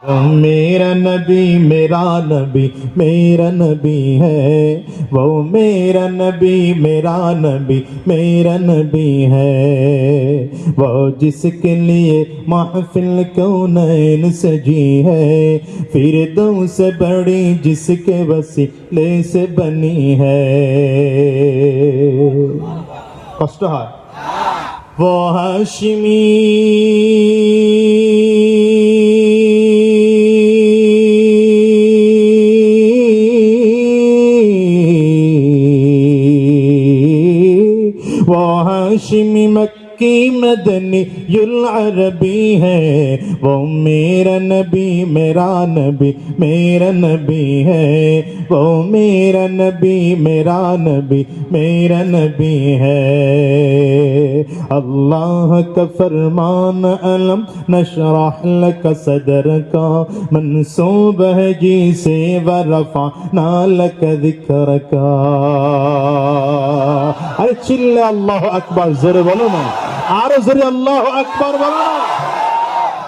मेरा नबी मेरा नबी है। वो मेरा नबी मेरा नबी है। वो जिसके लिए महफिल कौनैन सजी है। फिरदौस से बड़ी जिसके वसीले से बनी है। कष्ट है वो हाशिमी वो हाशिमी मक्की मदनी युल अरबी है। वो मेरा नबी मेरा नबी है। वो मेरा नबी मेरा नबी है। अल्लाह का फरमान अलम नशरह लक सदर का मंसूब है जी से वरफा नालक जिक्र का। अरे चिल्ले अल्लाह अकबर जोरे बोलो ना, आरो जोरे अल्लाह अकबर बोलो ना।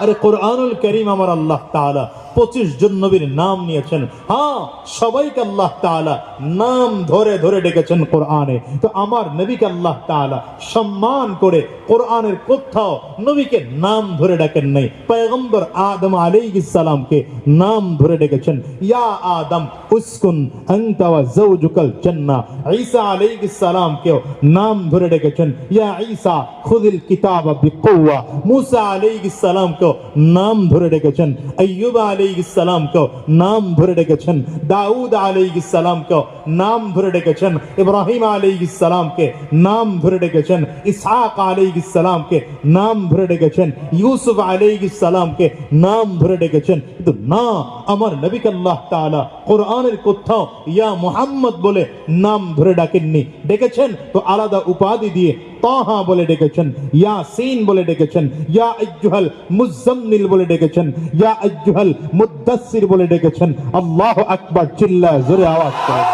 अरे कुरआनुल करीम আমার আল্লাহ তাআলা 25 জন নবীর নাম নিয়েছেন। হ্যাঁ, সবাইকে আল্লাহ তাআলা নাম ধরে ধরে ডেকেছেন কোরআনে। তো আমার নবীকে আল্লাহ তাআলা সম্মান করে কোরআনের কোথাও নবীকে নাম ধরে ডাকেন নাই। পয়গম্বর আদম আলাইহিস সালামকে নাম ধরে ডেকেছেন, ইয়া আদম উসকুন আনতা ওয়া যাওজুকাল জান্নাহ। ঈসা আলাইহিস সালামকে নাম ধরে ডেকেছেন, ইয়া ঈসা খুযিল কিতাবা বিকুওয়া। মুসা আলাইহিস সালামকে নাম ধরে ডেকেছেন, আইয়ুব আলাইহিস সালাম को नाम ধরে ডেকেছেন, দাউদ আলাইহিস সালাম को नाम ধরে ডেকেছেন, ইব্রাহিম আলাইহিস সালাম के नाम ধরে ডেকেছেন, ইসহাক আলাইহিস সালাম के नाम ধরে ডেকেছেন, ইউসুফ আলাইহিস সালাম के नाम ধরে ডেকেছেন। কিন্তু না, আমার নবীকে আল্লাহ তাআলা কোরআনের কোথাও ইয়া মুহাম্মদ বলে নাম ধরে ডাকেননি। ডেকেছেন তো আলাদা উপাধি দিয়ে, তাহা বলে ডেকেছেন, ইয়াসিন বলে ডেকেছেন, ইয়া আইয়ুহাল মুজাম্মিল বলে ডেকেছেন, ইয়া আইয়ুহাল মুদ্দাসসির বলে ডেকেছেন। আল্লাহু আকবার, চিল্লায় জোরে আওয়াজ করে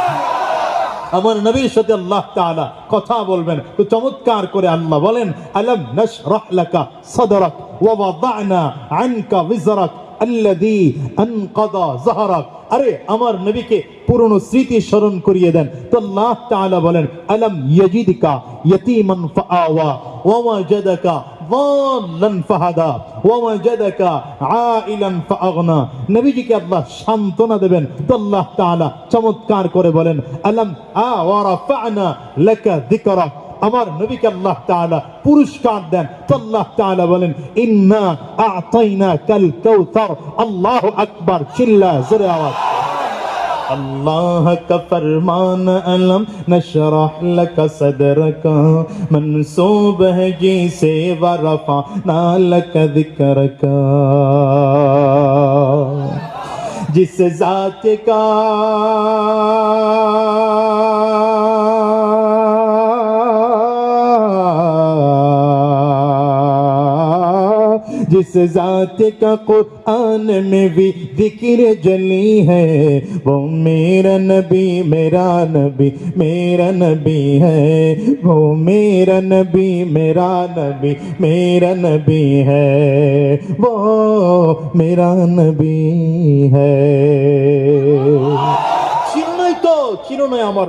আমার নবীর সাথে আল্লাহ তাআলা কথা বলবেন। তো চমৎকার করে আল্লাহ বলেন, আলাম নাশরাহ লাকা সাদরাক ওয়া ওয়াদানা আনকা বিজরাক আল্লাযী আনকাযা যাহরাক। আরে আমার নবীকে পুরনো স্মৃতি স্মরণ করিয়ে দেন। তো আল্লাহ তাআলা বলেন, আলাম ইয়াজিদকা ইয়াতীমান ফাআওয়া ওয়া ওয়াজাদাকা যাল্লান ফাহাদা ওয়া ওয়াজাদাকা আইলান ফাআগনা। নবীজিকে আল্লাহ সান্ত্বনা দেবেন। তো আল্লাহ তাআলা চমৎকার করে বলেন, আলাম ওয়া রাফা'না লাকা যিকরাক। আমার নবীকে আল্লাহ তাআলা পুরস্কার দেন। তো আল্লাহ তাআলা বলেন, ইন্না আ'তাইনাকাল কাউসার। আল্লাহু আকবার, চিল্লায় জোরে আওয়াজ। अल्लाह का फरमान अलम नशरह लक सदरका मंसूब है जी से वरफा नालक जिक्रका। जिस जात का जिस जात का कुरान में भी जिक्र जली है। वो मेरा नबी मेरा नबी है। वो मेरा नबी मेरा नबी है। वो मेरा नबी है। चिन्ह नहीं तो चिन्ह नहीं আমার